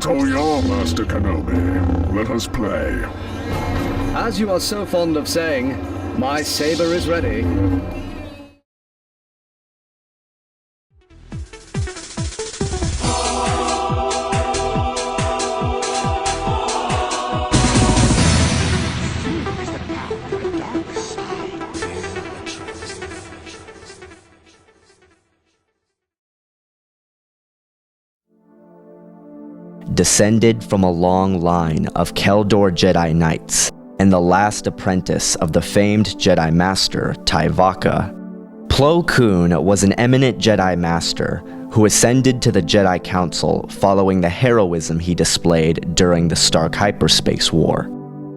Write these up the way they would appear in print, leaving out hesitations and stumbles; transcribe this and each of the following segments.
to your Master Kenobi. Let us play. As you are so fond of saying, my saber is ready. Descended from a long line of Keldor Jedi Knights and the last apprentice of the famed Jedi Master, Tyvaka, Plo Koon was an eminent Jedi Master who ascended to the Jedi Council following the heroism he displayed during the Stark Hyperspace War.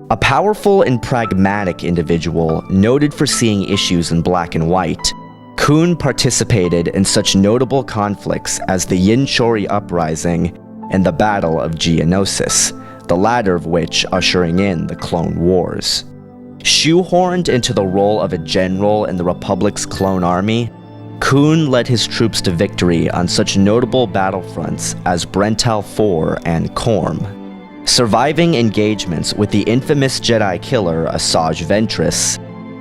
A powerful and pragmatic individual noted for seeing issues in black and white, Koon participated in such notable conflicts as the Yin-Chori Uprising and the Battle of Geonosis, the latter of which ushering in the Clone Wars. Shoehorned into the role of a general in the Republic's clone army, Koon led his troops to victory on such notable battlefronts as Brental 4 and Korm, surviving engagements with the infamous Jedi killer Asajj Ventress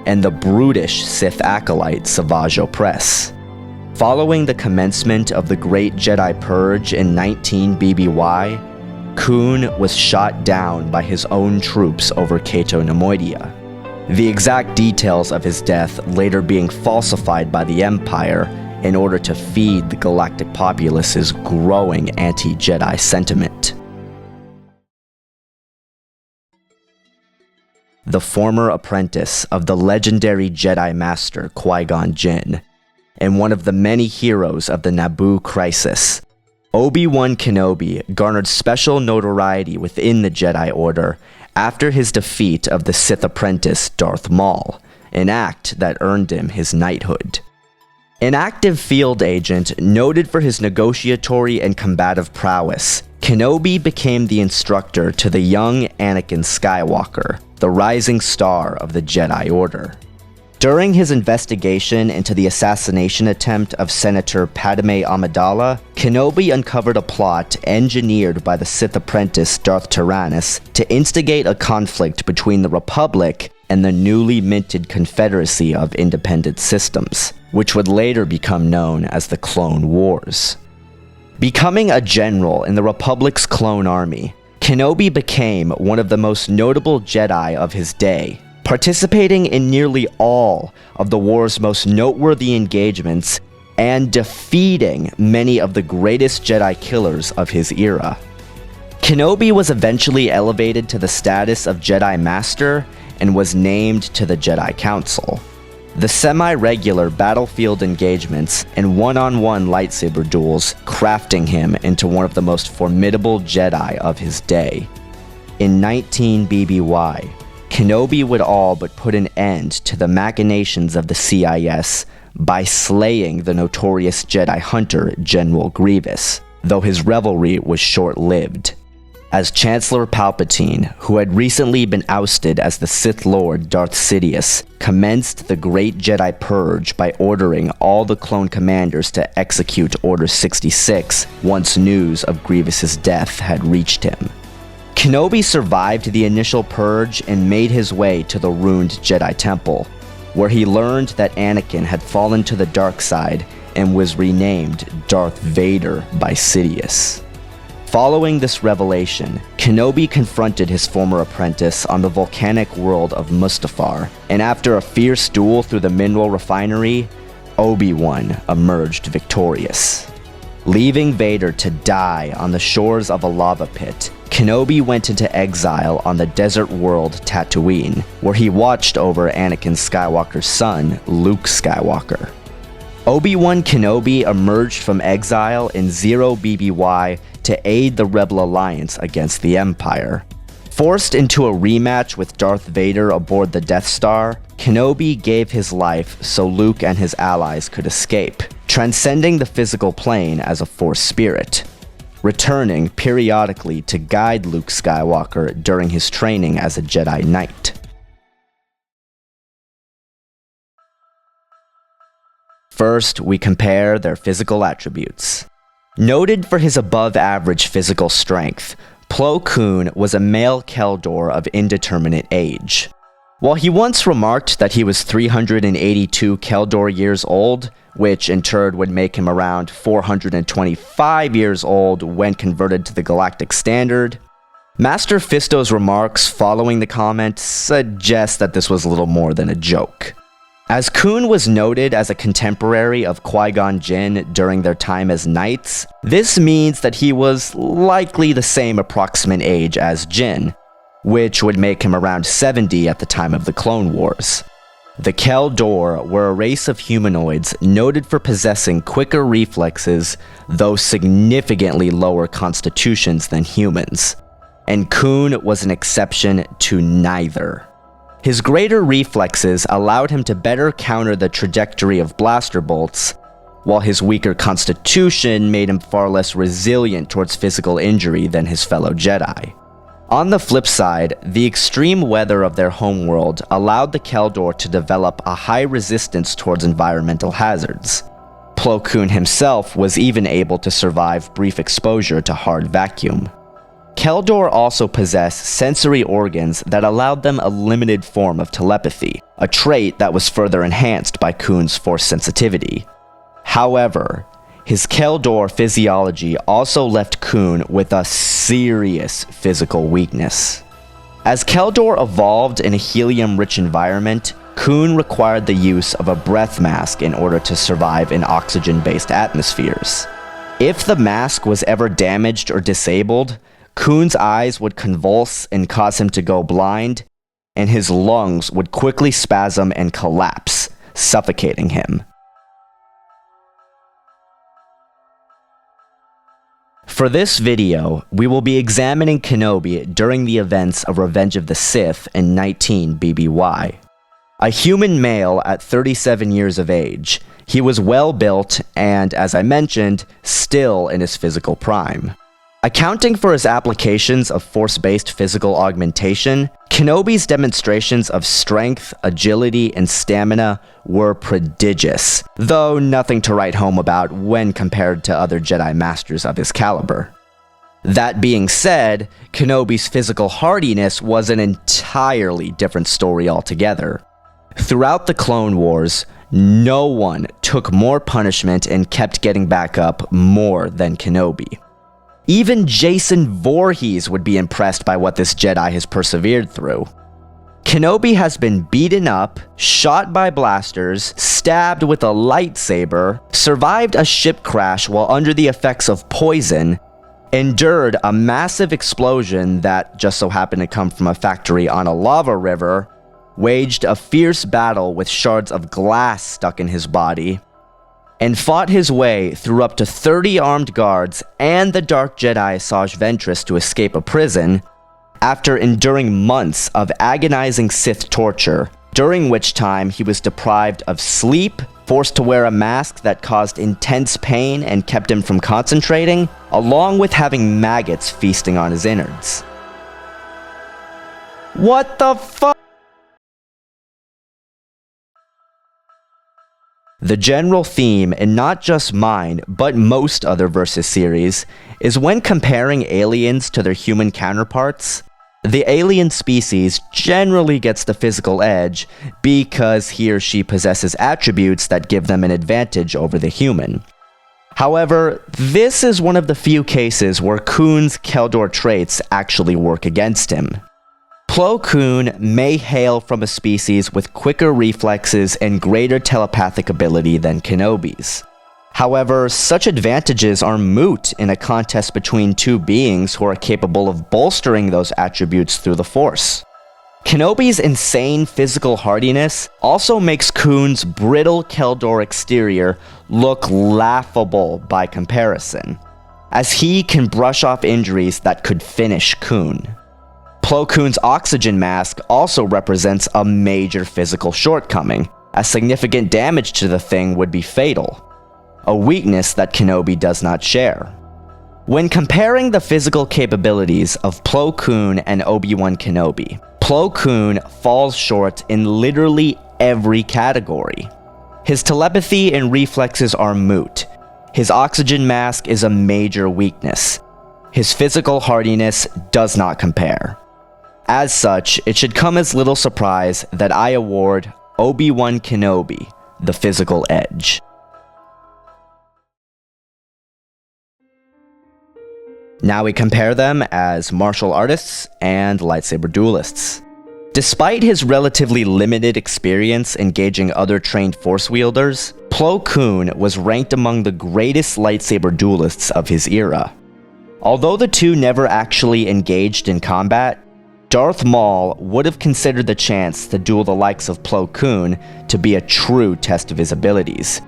and the brutish Sith acolyte Savage Opress. Following the commencement of the Great Jedi Purge in 19 BBY, Koon was shot down by his own troops over Cato Nemoidia, the exact details of his death later being falsified by the Empire in order to feed the galactic populace's growing anti-Jedi sentiment. The former apprentice of the legendary Jedi Master Qui-Gon Jinn, and one of the many heroes of the Naboo crisis, Obi-Wan Kenobi garnered special notoriety within the Jedi Order after his defeat of the Sith apprentice Darth Maul, an act that earned him his knighthood. An active field agent noted for his negotiatory and combative prowess, Kenobi became the instructor to the young Anakin Skywalker, the rising star of the Jedi Order. During his investigation into the assassination attempt of Senator Padme Amidala, Kenobi uncovered a plot engineered by the Sith apprentice Darth Tyrannus to instigate a conflict between the Republic and the newly minted Confederacy of Independent Systems, which would later become known as the Clone Wars. Becoming a general in the Republic's clone army, Kenobi became one of the most notable Jedi of his day, participating in nearly all of the war's most noteworthy engagements and defeating many of the greatest Jedi killers of his era. Kenobi was eventually elevated to the status of Jedi Master and was named to the Jedi Council. The semi-regular battlefield engagements and one-on-one lightsaber duels crafting him into one of the most formidable Jedi of his day. In 19 BBY, Kenobi would all but put an end to the machinations of the CIS by slaying the notorious Jedi hunter General Grievous, though his revelry was short-lived. As Chancellor Palpatine, who had recently been ousted as the Sith Lord Darth Sidious, commenced the Great Jedi Purge by ordering all the clone commanders to execute Order 66 once news of Grievous's death had reached him. Kenobi survived the initial purge and made his way to the ruined Jedi Temple, where he learned that Anakin had fallen to the dark side and was renamed Darth Vader by Sidious. Following this revelation, Kenobi confronted his former apprentice on the volcanic world of Mustafar, and after a fierce duel through the mineral refinery, Obi-Wan emerged victorious. Leaving Vader to die on the shores of a lava pit, Kenobi went into exile on the desert world Tatooine, where he watched over Anakin Skywalker's son, Luke Skywalker. Obi-Wan Kenobi emerged from exile in 0 BBY to aid the Rebel Alliance against the Empire. Forced into a rematch with Darth Vader aboard the Death Star, Kenobi gave his life so Luke and his allies could escape, transcending the physical plane as a Force spirit, returning periodically to guide Luke Skywalker during his training as a Jedi Knight. First, we compare their physical attributes. Noted for his above-average physical strength, Plo Koon was a male Keldor of indeterminate age. While he once remarked that he was 382 Keldor years old, which in turn would make him around 425 years old when converted to the galactic standard, Master Fisto's remarks following the comment suggest that this was little more than a joke. As Koon was noted as a contemporary of Qui-Gon Jinn during their time as knights, this means that he was likely the same approximate age as Jinn, which would make him around 70 at the time of the Clone Wars. The Keldor were a race of humanoids noted for possessing quicker reflexes, though significantly lower constitutions than humans, and Koon was an exception to neither. His greater reflexes allowed him to better counter the trajectory of blaster bolts, while his weaker constitution made him far less resilient towards physical injury than his fellow Jedi. On the flip side, the extreme weather of their homeworld allowed the Keldor to develop a high resistance towards environmental hazards. Plo Koon himself was even able to survive brief exposure to hard vacuum. Keldor also possess sensory organs that allowed them a limited form of telepathy, a trait that was further enhanced by Koon's force sensitivity. However, his Keldor physiology also left Koon with a serious physical weakness. As Keldor evolved in a helium-rich environment, Koon required the use of a breath mask in order to survive in oxygen-based atmospheres. If the mask was ever damaged or disabled, Koon's eyes would convulse and cause him to go blind, and his lungs would quickly spasm and collapse, suffocating him. For this video, we will be examining Kenobi during the events of Revenge of the Sith in 19 BBY. A human male at 37 years of age, he was well built and, as I mentioned, still in his physical prime. Accounting for his applications of force-based physical augmentation, Kenobi's demonstrations of strength, agility, and stamina were prodigious, though nothing to write home about when compared to other Jedi Masters of his caliber. That being said, Kenobi's physical hardiness was an entirely different story altogether. Throughout the Clone Wars, no one took more punishment and kept getting back up more than Kenobi. Even Jason Voorhees would be impressed by what this Jedi has persevered through. Kenobi has been beaten up, shot by blasters, stabbed with a lightsaber, survived a ship crash while under the effects of poison, endured a massive explosion that just so happened to come from a factory on a lava river, waged a fierce battle with shards of glass stuck in his body, and fought his way through up to 30 armed guards and the Dark Jedi Asajj Ventress to escape a prison, after enduring months of agonizing Sith torture, during which time he was deprived of sleep, forced to wear a mask that caused intense pain and kept him from concentrating, along with having maggots feasting on his innards. What the fuck? The general theme, and not just mine, but most other Versus series, is when comparing aliens to their human counterparts, the alien species generally gets the physical edge because he or she possesses attributes that give them an advantage over the human. However, this is one of the few cases where Koon's Keldor traits actually work against him. Plo Koon may hail from a species with quicker reflexes and greater telepathic ability than Kenobi's. However, such advantages are moot in a contest between two beings who are capable of bolstering those attributes through the Force. Kenobi's insane physical hardiness also makes Koon's brittle Keldor exterior look laughable by comparison, as he can brush off injuries that could finish Koon. Plo Koon's oxygen mask also represents a major physical shortcoming, as significant damage to the thing would be fatal, a weakness that Kenobi does not share. When comparing the physical capabilities of Plo Koon and Obi-Wan Kenobi, Plo Koon falls short in literally every category. His telepathy and reflexes are moot. His oxygen mask is a major weakness. His physical hardiness does not compare. As such, it should come as little surprise that I award Obi-Wan Kenobi the physical edge. Now we compare them as martial artists and lightsaber duelists. Despite his relatively limited experience engaging other trained force wielders, Plo Koon was ranked among the greatest lightsaber duelists of his era. Although the two never actually engaged in combat, Darth Maul would have considered the chance to duel the likes of Plo Koon to be a true test of his abilities,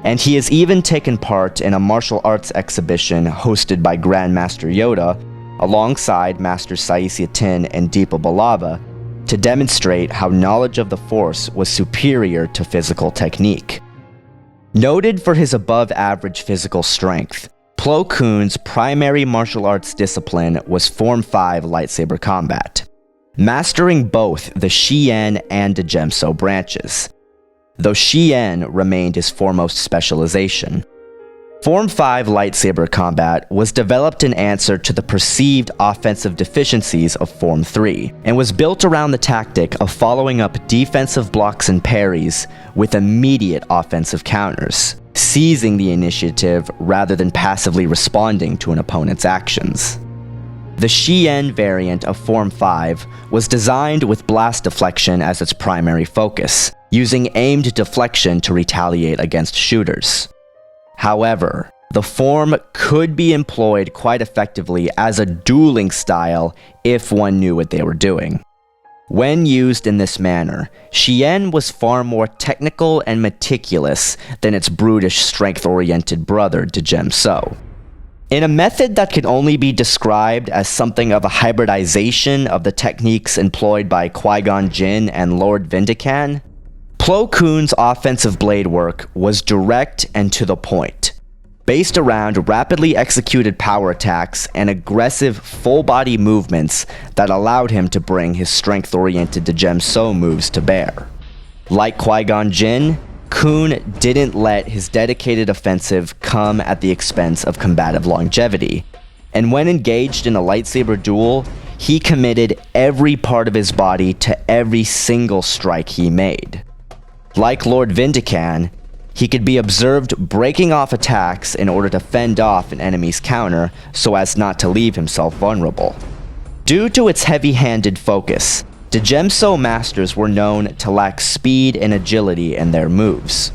and he has even taken part in a martial arts exhibition hosted by Grandmaster Yoda alongside Master Saisia Tin and Deepa Billava to demonstrate how knowledge of the Force was superior to physical technique. Noted for his above-average physical strength, Plo Koon's primary martial arts discipline was Form 5 lightsaber combat, mastering both the Xian and Djemso branches, though Xian remained his foremost specialization. Form 5 lightsaber combat was developed in answer to the perceived offensive deficiencies of Form 3, and was built around the tactic of following up defensive blocks and parries with immediate offensive counters, seizing the initiative rather than passively responding to an opponent's actions. The Xian variant of Form 5 was designed with blast deflection as its primary focus, using aimed deflection to retaliate against shooters. However, the form could be employed quite effectively as a dueling style if one knew what they were doing. When used in this manner, Xian was far more technical and meticulous than its brutish, strength-oriented brother Djemso. In a method that can only be described as something of a hybridization of the techniques employed by Qui-Gon Jinn and Lord Vindican, Plo Koon's offensive blade work was direct and to the point, based around rapidly executed power attacks and aggressive full-body movements that allowed him to bring his strength-oriented Djemso moves to bear. Like Qui-Gon Jinn, Koon didn't let his dedicated offensive come at the expense of combative longevity, and when engaged in a lightsaber duel, he committed every part of his body to every single strike he made. Like Lord Vindican, he could be observed breaking off attacks in order to fend off an enemy's counter so as not to leave himself vulnerable. Due to its heavy-handed focus, Djemso masters were known to lack speed and agility in their moves.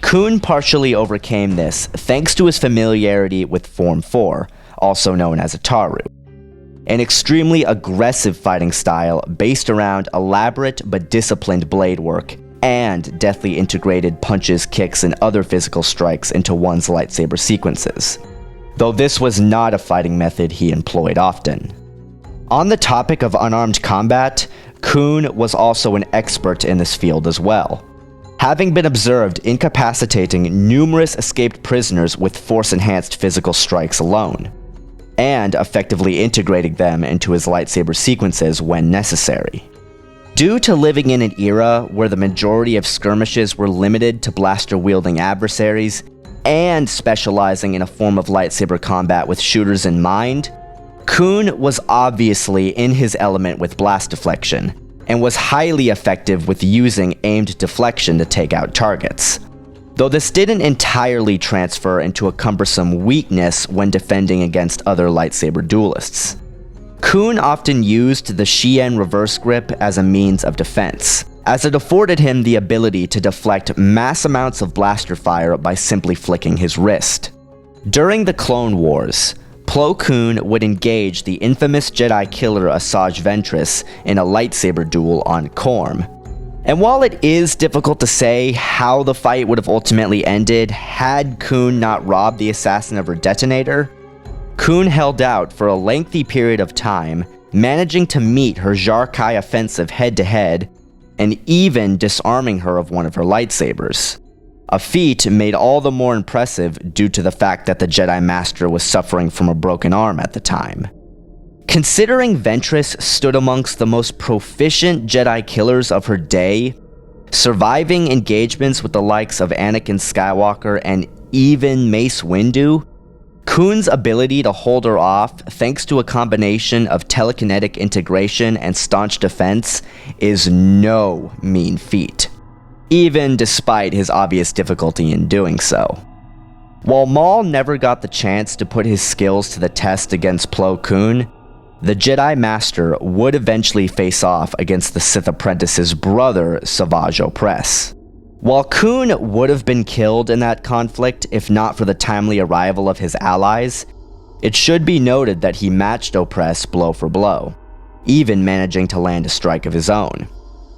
Koon partially overcame this thanks to his familiarity with Form 4, also known as Ataru, an extremely aggressive fighting style based around elaborate but disciplined blade work and deathly integrated punches, kicks, and other physical strikes into one's lightsaber sequences, though this was not a fighting method he employed often. On the topic of unarmed combat, Koon was also an expert in this field as well, having been observed incapacitating numerous escaped prisoners with force-enhanced physical strikes alone, and effectively integrating them into his lightsaber sequences when necessary. Due to living in an era where the majority of skirmishes were limited to blaster-wielding adversaries, and specializing in a form of lightsaber combat with shooters in mind, Koon was obviously in his element with blast deflection, and was highly effective with using aimed deflection to take out targets. Though this didn't entirely transfer into a cumbersome weakness when defending against other lightsaber duelists. Koon often used the Xian reverse grip as a means of defense, as it afforded him the ability to deflect mass amounts of blaster fire by simply flicking his wrist. During the Clone Wars, Plo Koon would engage the infamous Jedi killer Asajj Ventress in a lightsaber duel on Korm. And while it is difficult to say how the fight would have ultimately ended had Koon not robbed the assassin of her detonator, Koon held out for a lengthy period of time, managing to meet her Jar Kai offensive head-to-head, and even disarming her of one of her lightsabers. A feat made all the more impressive due to the fact that the Jedi Master was suffering from a broken arm at the time. Considering Ventress stood amongst the most proficient Jedi killers of her day, surviving engagements with the likes of Anakin Skywalker and even Mace Windu, Koon's ability to hold her off, thanks to a combination of telekinetic integration and staunch defense, is no mean feat, even despite his obvious difficulty in doing so. While Maul never got the chance to put his skills to the test against Plo Koon, the Jedi Master would eventually face off against the Sith Apprentice's brother, Savage Opress. While Koon would have been killed in that conflict if not for the timely arrival of his allies, it should be noted that he matched Opress blow for blow, even managing to land a strike of his own.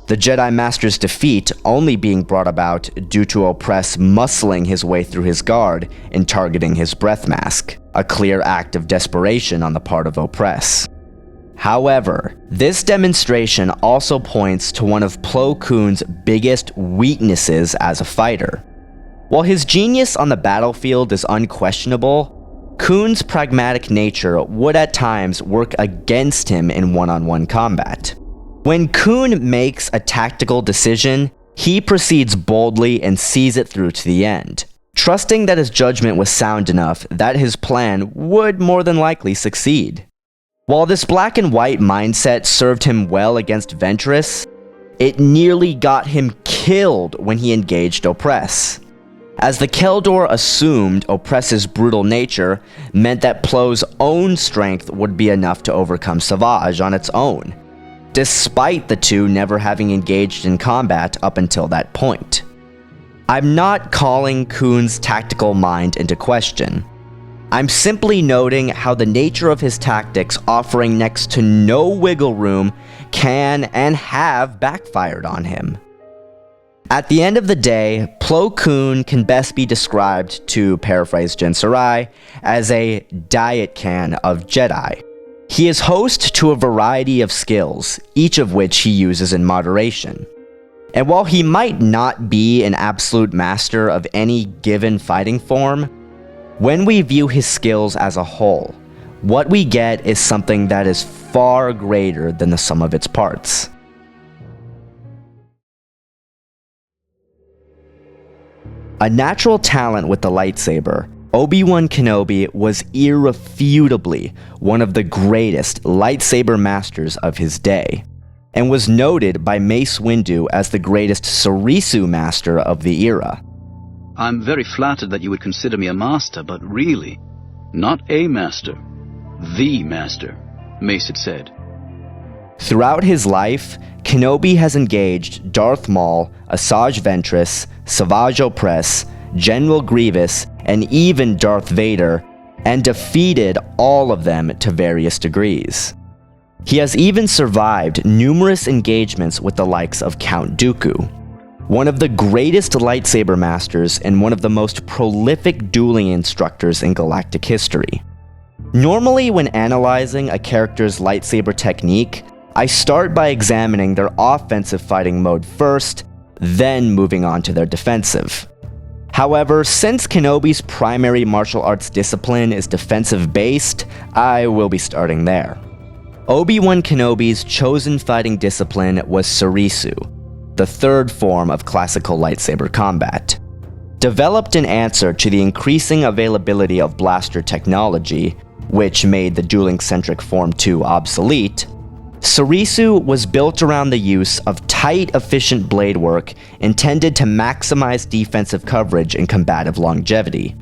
The Jedi Master's defeat only being brought about due to Opress muscling his way through his guard and targeting his breath mask, a clear act of desperation on the part of Opress. However, this demonstration also points to one of Plo Koon's biggest weaknesses as a fighter. While his genius on the battlefield is unquestionable, Koon's pragmatic nature would at times work against him in one-on-one combat. When Koon makes a tactical decision, he proceeds boldly and sees it through to the end, trusting that his judgment was sound enough that his plan would more than likely succeed. While this black and white mindset served him well against Ventress, it nearly got him killed when he engaged Opress, as the Keldor assumed Opress's brutal nature meant that Plo's own strength would be enough to overcome Savage on its own, despite the two never having engaged in combat up until that point. I'm not calling Koon's tactical mind into question. I'm simply noting how the nature of his tactics, offering next to no wiggle room, can and have backfired on him. At the end of the day, Plo Koon can best be described, to paraphrase Jin Sarai, as a diet can of Jedi. He is host to a variety of skills, each of which he uses in moderation. And while he might not be an absolute master of any given fighting form, when we view his skills as a whole, what we get is something that is far greater than the sum of its parts. A natural talent with the lightsaber, Obi-Wan Kenobi was irrefutably one of the greatest lightsaber masters of his day, and was noted by Mace Windu as the greatest Surisu master of the era. I'm very flattered that you would consider me a master, but really, not a master. The master, Mace had said. Throughout his life, Kenobi has engaged Darth Maul, Asajj Ventress, Savage Opress, General Grievous, and even Darth Vader, and defeated all of them to various degrees. He has even survived numerous engagements with the likes of Count Dooku, one of the greatest lightsaber masters and one of the most prolific dueling instructors in galactic history. Normally, when analyzing a character's lightsaber technique, I start by examining their offensive fighting mode first, then moving on to their defensive. However, since Kenobi's primary martial arts discipline is defensive-based, I will be starting there. Obi-Wan Kenobi's chosen fighting discipline was Surisu, the third form of classical lightsaber combat. Developed in answer to the increasing availability of blaster technology, which made the dueling-centric Form 2 obsolete, Surisu was built around the use of tight, efficient blade work intended to maximize defensive coverage and combative longevity.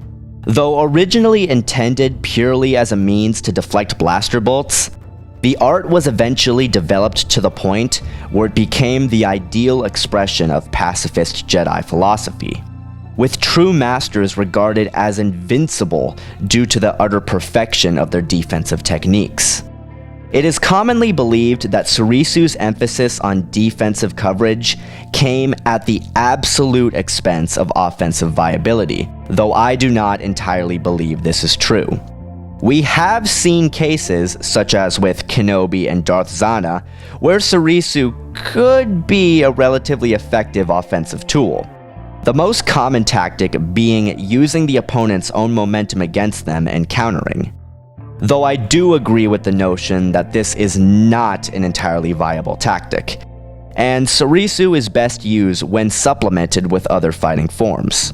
Though originally intended purely as a means to deflect blaster bolts, the art was eventually developed to the point where it became the ideal expression of pacifist Jedi philosophy, with true masters regarded as invincible due to the utter perfection of their defensive techniques. It is commonly believed that Surisu's emphasis on defensive coverage came at the absolute expense of offensive viability, though I do not entirely believe this is true. We have seen cases, such as with Kenobi and Darth Zana, where Surisu could be a relatively effective offensive tool. The most common tactic being using the opponent's own momentum against them and countering. Though I do agree with the notion that this is not an entirely viable tactic, and Surisu is best used when supplemented with other fighting forms.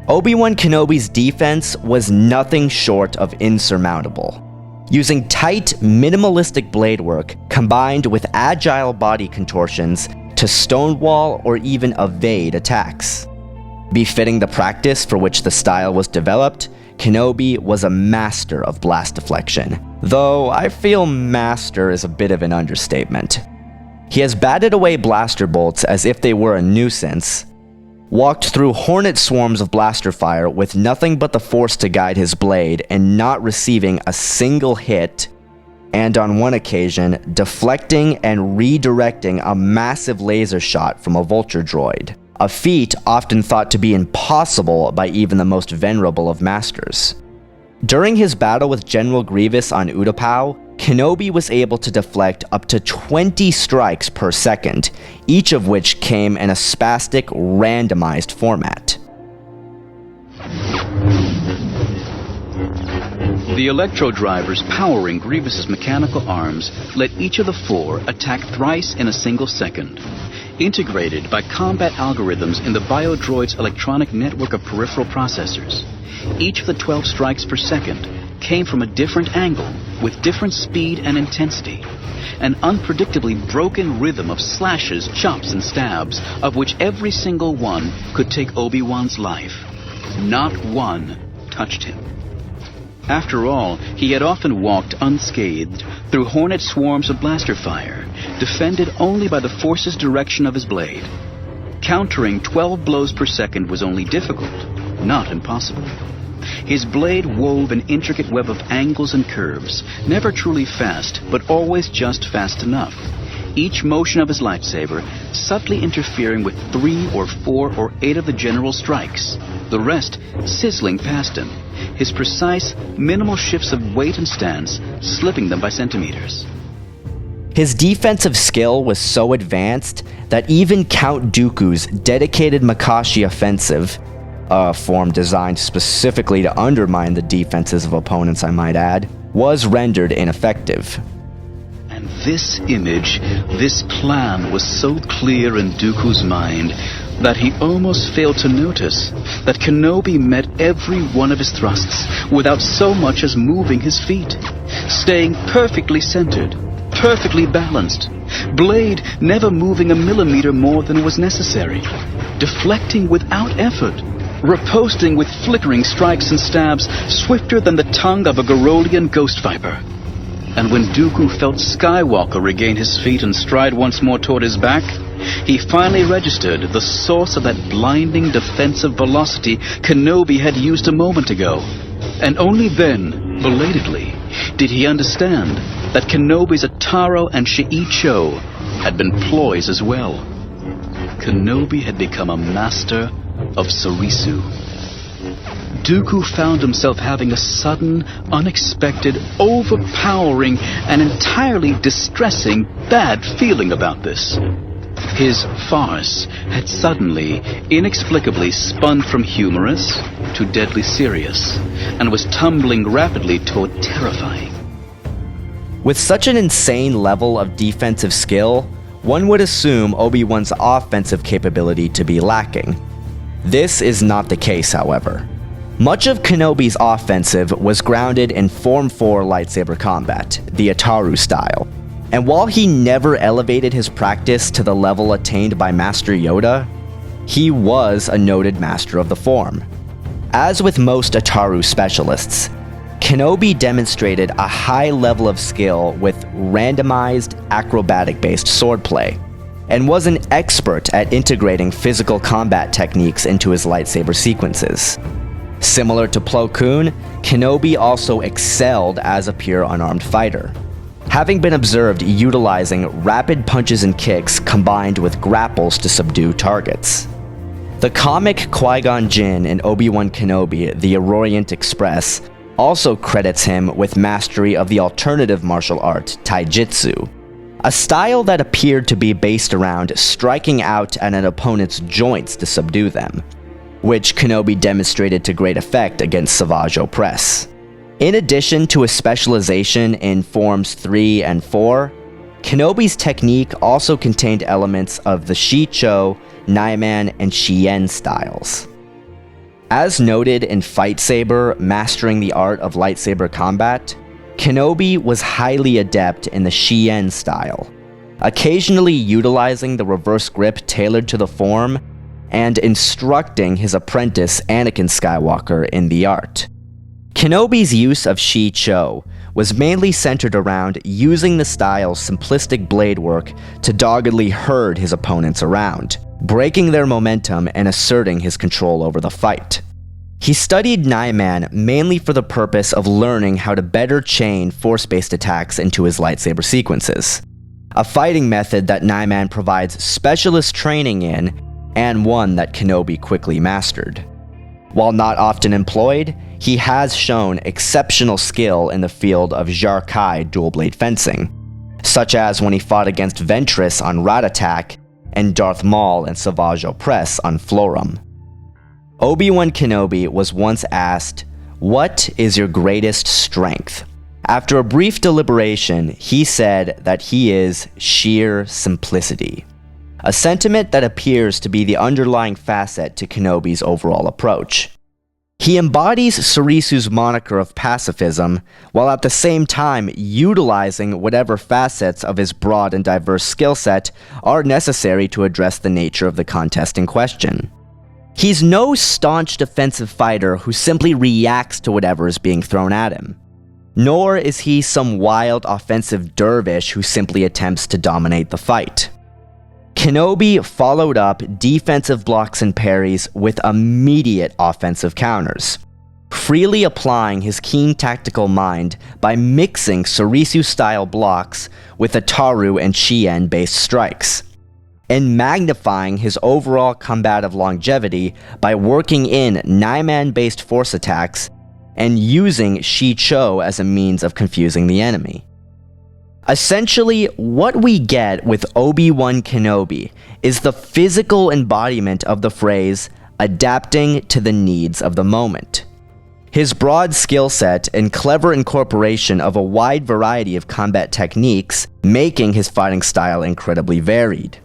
Obi-Wan Kenobi's defense was nothing short of insurmountable. Using tight, minimalistic blade work combined with agile body contortions to stonewall or even evade attacks. Befitting the practice for which the style was developed, Kenobi was a master of blast deflection, though I feel master is a bit of an understatement. He has batted away blaster bolts as if they were a nuisance, walked through hornet swarms of blaster fire with nothing but the force to guide his blade and not receiving a single hit, and on one occasion, deflecting and redirecting a massive laser shot from a vulture droid, a feat often thought to be impossible by even the most venerable of masters. During his battle with General Grievous on Utapau, Kenobi was able to deflect up to 20 strikes per second, each of which came in a spastic, randomized format. The electro drivers powering Grievous's mechanical arms let each of the 4 attack thrice in a single second. Integrated by combat algorithms in the biodroid's electronic network of peripheral processors, each of the 12 strikes per second came from a different angle with different speed and intensity, an unpredictably broken rhythm of slashes, chops, and stabs, of which every single one could take Obi-Wan's life. Not one touched him. After all, he had often walked unscathed through hornet swarms of blaster fire, defended only by the force's direction of his blade. Countering 12 blows per second was only difficult, not impossible. His blade wove an intricate web of angles and curves, never truly fast, but always just fast enough. Each motion of his lightsaber subtly interfering with 3 or 4 or 8 of the general's strikes, the rest sizzling past him, his precise, minimal shifts of weight and stance slipping them by centimeters. His defensive skill was so advanced that even Count Dooku's dedicated Makashi offensive, a form designed specifically to undermine the defenses of opponents, I might add, was rendered ineffective. And this image, this plan was so clear in Dooku's mind that he almost failed to notice that Kenobi met every one of his thrusts without so much as moving his feet, staying perfectly centered, perfectly balanced, blade never moving a millimeter more than was necessary, deflecting without effort, riposting with flickering strikes and stabs swifter than the tongue of a Garolian ghost viper. And when Dooku felt Skywalker regain his feet and stride once more toward his back, he finally registered the source of that blinding defensive velocity Kenobi had used a moment ago. And only then, belatedly, did he understand that Kenobi's Ataro and Shi'icho had been ploys as well. Kenobi had become a master of Sorisu. Dooku found himself having a sudden, unexpected, overpowering, and entirely distressing bad feeling about this. His farce had suddenly, inexplicably spun from humorous to deadly serious, and was tumbling rapidly toward terrifying. With such an insane level of defensive skill, one would assume Obi-Wan's offensive capability to be lacking. This is not the case, however. Much of Kenobi's offensive was grounded in Form 4 lightsaber combat, the Ataru style, and while he never elevated his practice to the level attained by Master Yoda, he was a noted master of the form. As with most Ataru specialists, Kenobi demonstrated a high level of skill with randomized, acrobatic-based swordplay, and was an expert at integrating physical combat techniques into his lightsaber sequences. Similar to Plo Koon, Kenobi also excelled as a pure unarmed fighter, having been observed utilizing rapid punches and kicks combined with grapples to subdue targets. The comic Qui-Gon Jinn in Obi-Wan Kenobi, The Orient Express, also credits him with mastery of the alternative martial art, Taijutsu, a style that appeared to be based around striking out at an opponent's joints to subdue them, which Kenobi demonstrated to great effect against Savage Opress. In addition to a specialization in Forms 3 and 4, Kenobi's technique also contained elements of the Shicho, Naiman, and Shien styles. As noted in Fight Saber, Mastering the Art of Lightsaber Combat, Kenobi was highly adept in the Xian style, occasionally utilizing the reverse grip tailored to the form and instructing his apprentice Anakin Skywalker in the art. Kenobi's use of Shi Cho was mainly centered around using the style's simplistic blade work to doggedly herd his opponents around, breaking their momentum and asserting his control over the fight. He studied Naiman mainly for the purpose of learning how to better chain force-based attacks into his lightsaber sequences, a fighting method that Naiman provides specialist training in and one that Kenobi quickly mastered. While not often employed, he has shown exceptional skill in the field of Jar-Kai dual-blade fencing, such as when he fought against Ventress on Rat-Attack and Darth Maul and Savage Opress on Florum. Obi-Wan Kenobi was once asked, "What is your greatest strength?" After a brief deliberation, he said that he is sheer simplicity, a sentiment that appears to be the underlying facet to Kenobi's overall approach. He embodies Cerisu's moniker of pacifism, while at the same time utilizing whatever facets of his broad and diverse skill set are necessary to address the nature of the contest in question. He's no staunch defensive fighter who simply reacts to whatever is being thrown at him. Nor is he some wild offensive dervish who simply attempts to dominate the fight. Kenobi followed up defensive blocks and parries with immediate offensive counters, freely applying his keen tactical mind by mixing Cerisu-style blocks with Ataru and Xian-based strikes, and magnifying his overall combative longevity by working in Naiman-based force attacks and using Shi Cho as a means of confusing the enemy. Essentially, what we get with Obi-Wan Kenobi is the physical embodiment of the phrase, adapting to the needs of the moment. His broad skill set and clever incorporation of a wide variety of combat techniques, making his fighting style incredibly varied.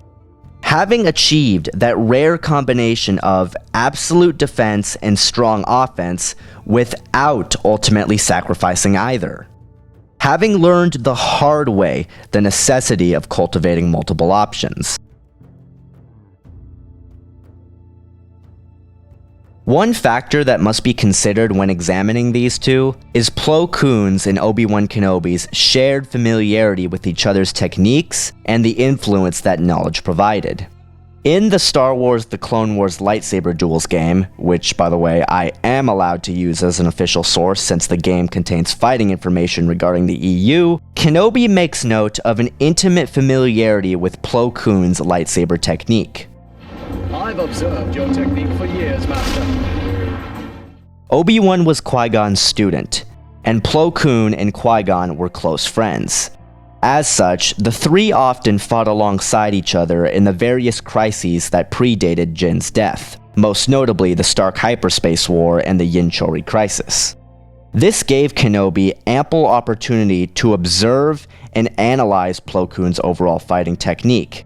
Having achieved that rare combination of absolute defense and strong offense without ultimately sacrificing either. Having learned the hard way the necessity of cultivating multiple options. One factor that must be considered when examining these two is Plo Koon's and Obi-Wan Kenobi's shared familiarity with each other's techniques and the influence that knowledge provided. In the Star Wars The Clone Wars lightsaber duels game, which by the way I am allowed to use as an official source since the game contains fighting information regarding the EU, Kenobi makes note of an intimate familiarity with Plo Koon's lightsaber technique. I've observed your technique for years, Master. Obi-Wan was Qui-Gon's student, and Plo Koon and Qui-Gon were close friends. As such, the three often fought alongside each other in the various crises that predated Jin's death, most notably the Stark Hyperspace War and the Yin-Chori Crisis. This gave Kenobi ample opportunity to observe and analyze Plo Koon's overall fighting technique.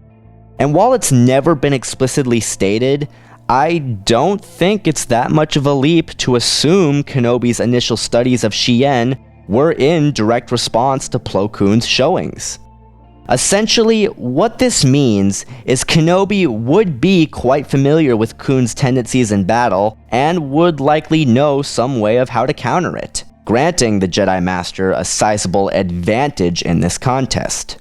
And while it's never been explicitly stated, I don't think it's that much of a leap to assume Kenobi's initial studies of Xian were in direct response to Plo Koon's showings. Essentially, what this means is Kenobi would be quite familiar with Koon's tendencies in battle and would likely know some way of how to counter it, granting the Jedi Master a sizable advantage in this contest.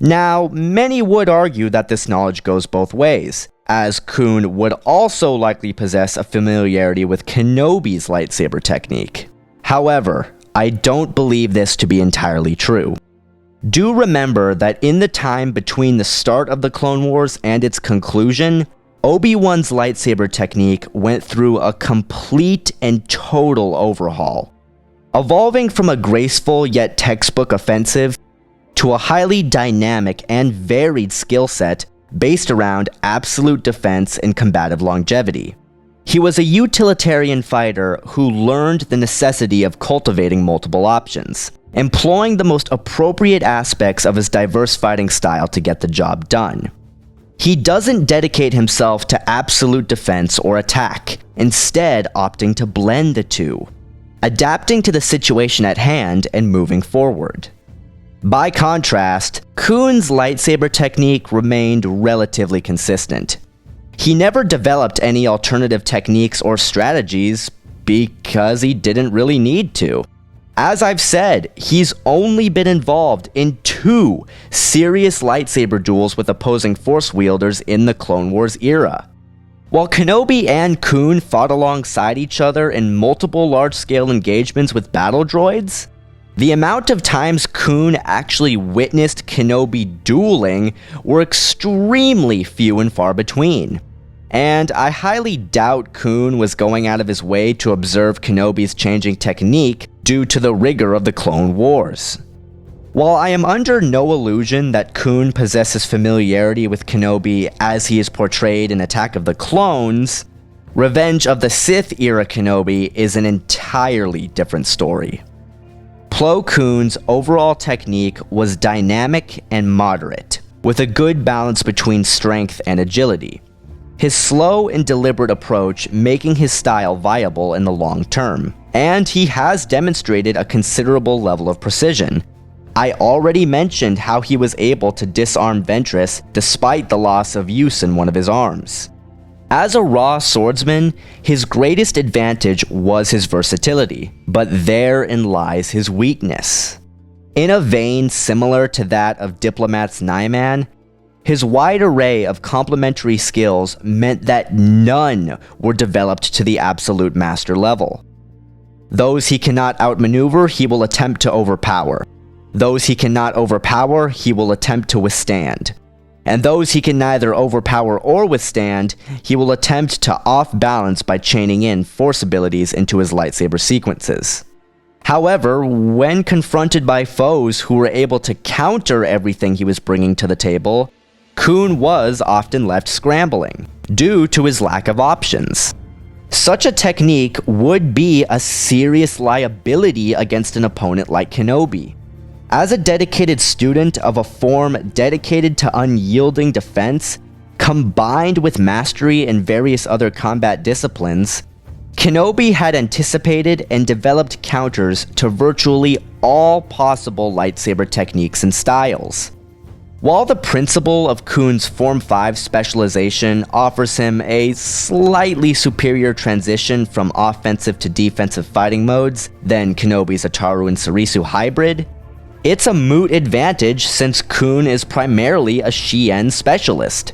Now, many would argue that this knowledge goes both ways, as Koon would also likely possess a familiarity with Kenobi's lightsaber technique. However, I don't believe this to be entirely true. Do remember that in the time between the start of the Clone Wars and its conclusion, Obi-Wan's lightsaber technique went through a complete and total overhaul, evolving from a graceful yet textbook offensive to a highly dynamic and varied skill set based around absolute defense and combative longevity. He was a utilitarian fighter who learned the necessity of cultivating multiple options, employing the most appropriate aspects of his diverse fighting style to get the job done. He doesn't dedicate himself to absolute defense or attack, instead opting to blend the two, adapting to the situation at hand and moving forward. By contrast, Koon's lightsaber technique remained relatively consistent. He never developed any alternative techniques or strategies because he didn't really need to. As I've said, he's only been involved in 2 serious lightsaber duels with opposing Force wielders in the Clone Wars era. While Kenobi and Koon fought alongside each other in multiple large-scale engagements with battle droids, the amount of times Koon actually witnessed Kenobi dueling were extremely few and far between. And I highly doubt Koon was going out of his way to observe Kenobi's changing technique due to the rigor of the Clone Wars. While I am under no illusion that Koon possesses familiarity with Kenobi as he is portrayed in Attack of the Clones, Revenge of the Sith era Kenobi is an entirely different story. Plo Koon's overall technique was dynamic and moderate, with a good balance between strength and agility. His slow and deliberate approach making his style viable in the long term, and he has demonstrated a considerable level of precision. I already mentioned how he was able to disarm Ventress despite the loss of use in one of his arms. As a raw swordsman, his greatest advantage was his versatility, but therein lies his weakness. In a vein similar to that of Diplomat's Nyman, his wide array of complementary skills meant that none were developed to the absolute master level. Those he cannot outmaneuver, he will attempt to overpower. Those he cannot overpower, he will attempt to withstand. And those he can neither overpower or withstand, he will attempt to off-balance by chaining in Force abilities into his lightsaber sequences. However, when confronted by foes who were able to counter everything he was bringing to the table, Koon was often left scrambling, due to his lack of options. Such a technique would be a serious liability against an opponent like Kenobi. As a dedicated student of a form dedicated to unyielding defense, combined with mastery in various other combat disciplines, Kenobi had anticipated and developed counters to virtually all possible lightsaber techniques and styles. While the principle of Koon's Form 5 specialization offers him a slightly superior transition from offensive to defensive fighting modes than Kenobi's Ataru and Sarisu hybrid, it's a moot advantage since Koon is primarily a Shien specialist,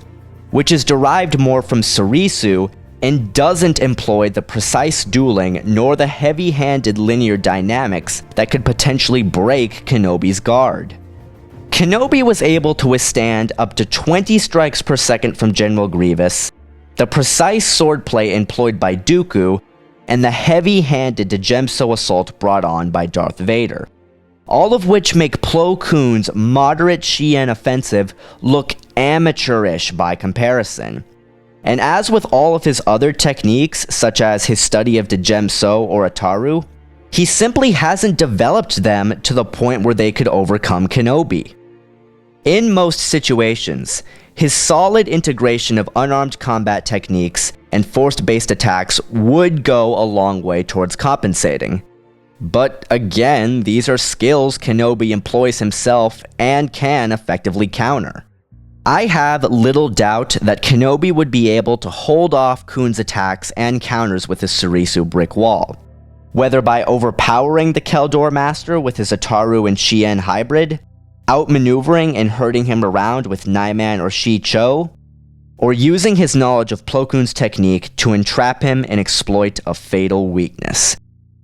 which is derived more from Sarisu and doesn't employ the precise dueling nor the heavy-handed linear dynamics that could potentially break Kenobi's guard. Kenobi was able to withstand up to 20 strikes per second from General Grievous, the precise swordplay employed by Dooku, and the heavy-handed Djemso assault brought on by Darth Vader. All of which make Plo Koon's moderate Shien offensive look amateurish by comparison. And as with all of his other techniques, such as his study of Djemso or Ataru, he simply hasn't developed them to the point where they could overcome Kenobi. In most situations, his solid integration of unarmed combat techniques and force-based attacks would go a long way towards compensating. But again, these are skills Kenobi employs himself and can effectively counter. I have little doubt that Kenobi would be able to hold off Koon's attacks and counters with his Sarisu brick wall, whether by overpowering the Keldor Master with his Ataru and Shien hybrid, outmaneuvering and herding him around with Nyman or Shi-Cho, or using his knowledge of Plo Koon's technique to entrap him and exploit a fatal weakness.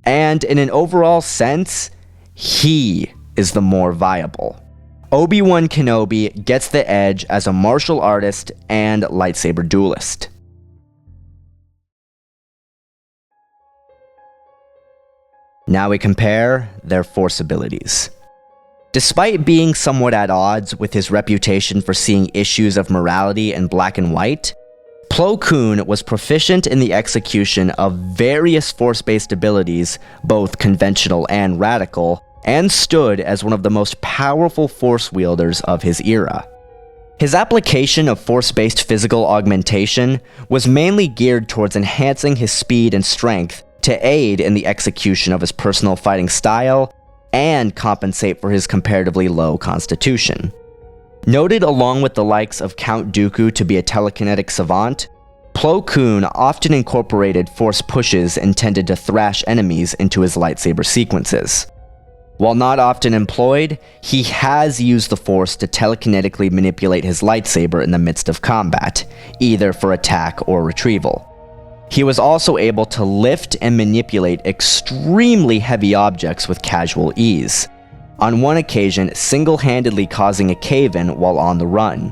And in an overall sense, he is the more viable. Obi-Wan Kenobi gets the edge as a martial artist and lightsaber duelist. Now we compare their Force abilities. Despite being somewhat at odds with his reputation for seeing issues of morality in black and white, Plo Koon was proficient in the execution of various Force-based abilities, both conventional and radical, and stood as one of the most powerful Force wielders of his era. His application of Force-based physical augmentation was mainly geared towards enhancing his speed and strength to aid in the execution of his personal fighting style and compensate for his comparatively low constitution. Noted along with the likes of Count Dooku to be a telekinetic savant, Plo Koon often incorporated force pushes intended to thrash enemies into his lightsaber sequences. While not often employed, he has used the force to telekinetically manipulate his lightsaber in the midst of combat, either for attack or retrieval. He was also able to lift and manipulate extremely heavy objects with casual ease, on one occasion single-handedly causing a cave-in while on the run.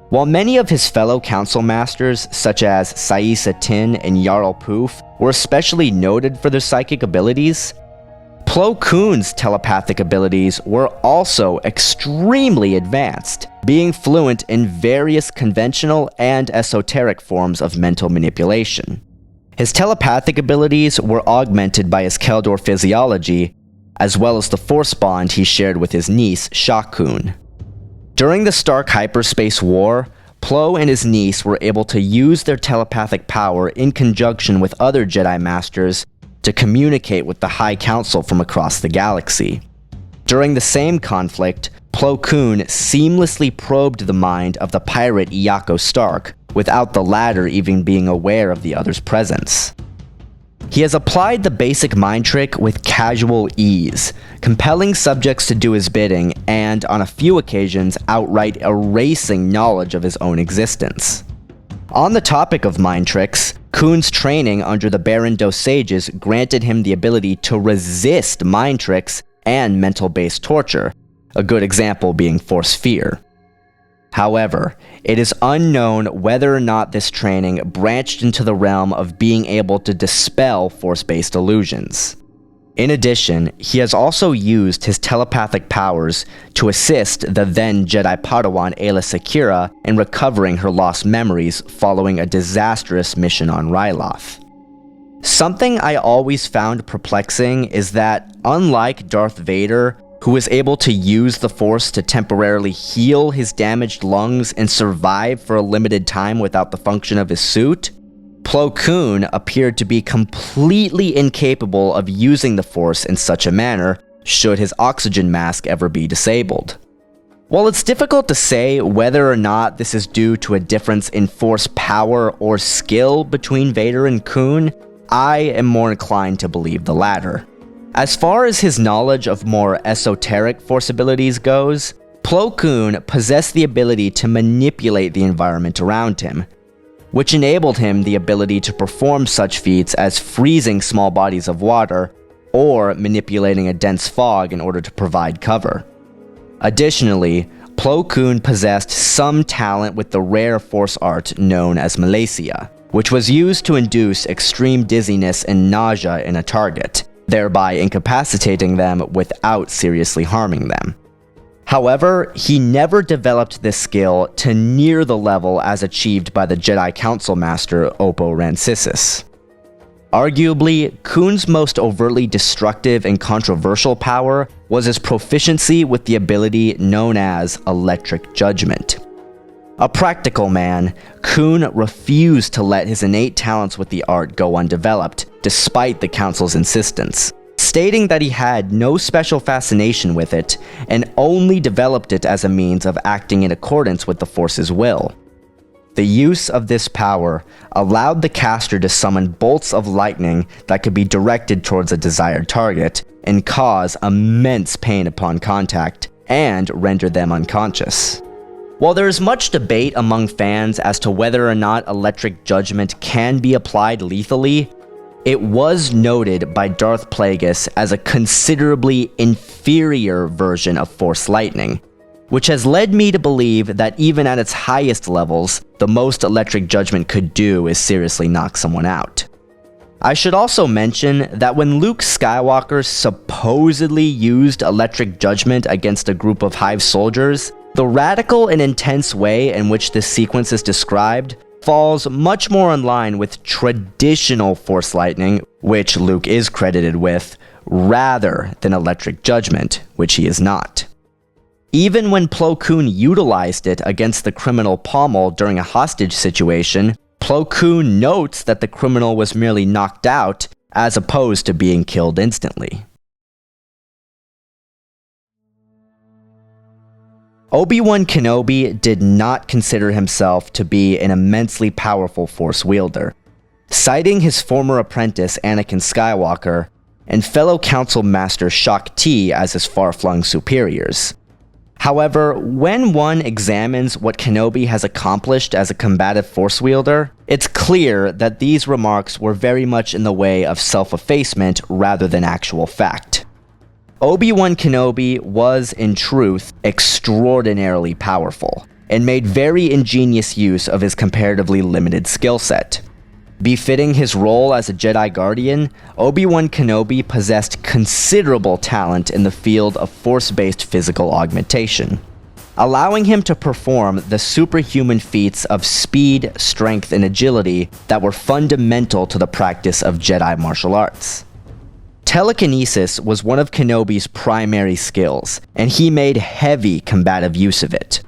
While many of his fellow council masters, such as Saisa Tin and Jarl Poof, were especially noted for their psychic abilities, Plo Koon's telepathic abilities were also extremely advanced, being fluent in various conventional and esoteric forms of mental manipulation. His telepathic abilities were augmented by his Keldor physiology, as well as the force bond he shared with his niece, Sha Koon. During the Stark Hyperspace War, Plo and his niece were able to use their telepathic power in conjunction with other Jedi Masters to communicate with the High Council from across the galaxy. During the same conflict, Plo Koon seamlessly probed the mind of the pirate Iako Stark, without the latter even being aware of the other's presence. He has applied the basic mind trick with casual ease, compelling subjects to do his bidding and, on a few occasions, outright erasing knowledge of his own existence. On the topic of mind tricks, Koon's training under the Baron Dosages granted him the ability to resist mind tricks and mental-based torture, a good example being Force Fear. However, it is unknown whether or not this training branched into the realm of being able to dispel Force-based illusions. In addition, he has also used his telepathic powers to assist the then Jedi Padawan Aayla Secura in recovering her lost memories following a disastrous mission on Ryloth. Something I always found perplexing is that, unlike Darth Vader, who was able to use the Force to temporarily heal his damaged lungs and survive for a limited time without the function of his suit, Plo Koon appeared to be completely incapable of using the Force in such a manner should his oxygen mask ever be disabled. While it's difficult to say whether or not this is due to a difference in Force power or skill between Vader and Koon, I am more inclined to believe the latter. As far as his knowledge of more esoteric Force abilities goes, Plo Koon possessed the ability to manipulate the environment around him, which enabled him the ability to perform such feats as freezing small bodies of water or manipulating a dense fog in order to provide cover. Additionally, Plo Koon possessed some talent with the rare Force art known as Malaysia, which was used to induce extreme dizziness and nausea in a target, thereby incapacitating them without seriously harming them. However, he never developed this skill to near the level as achieved by the Jedi Council Master Oppo Rancisis. Arguably, Koon's most overtly destructive and controversial power was his proficiency with the ability known as Electric Judgment. A practical man, Koon refused to let his innate talents with the art go undeveloped, despite the Council's insistence, stating that he had no special fascination with it and only developed it as a means of acting in accordance with the Force's will. The use of this power allowed the caster to summon bolts of lightning that could be directed towards a desired target and cause immense pain upon contact and render them unconscious. While there is much debate among fans as to whether or not Electric Judgment can be applied lethally, it was noted by Darth Plagueis as a considerably inferior version of Force Lightning, which has led me to believe that even at its highest levels, the most Electric Judgment could do is seriously knock someone out. I should also mention that when Luke Skywalker supposedly used Electric Judgment against a group of Hive soldiers, the radical and intense way in which this sequence is described falls much more in line with traditional Force Lightning, which Luke is credited with, rather than Electric Judgment, which he is not. Even when Plo Koon utilized it against the criminal Pommel during a hostage situation, Plo Koon notes that the criminal was merely knocked out as opposed to being killed instantly. Obi-Wan Kenobi did not consider himself to be an immensely powerful Force wielder, citing his former apprentice Anakin Skywalker and fellow Council Master Shaak Ti as his far-flung superiors. However, when one examines what Kenobi has accomplished as a combative Force wielder, it's clear that these remarks were very much in the way of self-effacement rather than actual fact. Obi-Wan Kenobi was, in truth, extraordinarily powerful, and made very ingenious use of his comparatively limited skill set. Befitting his role as a Jedi Guardian, Obi-Wan Kenobi possessed considerable talent in the field of Force-based physical augmentation, allowing him to perform the superhuman feats of speed, strength, and agility that were fundamental to the practice of Jedi martial arts. Telekinesis was one of Kenobi's primary skills, and he made heavy combative use of it.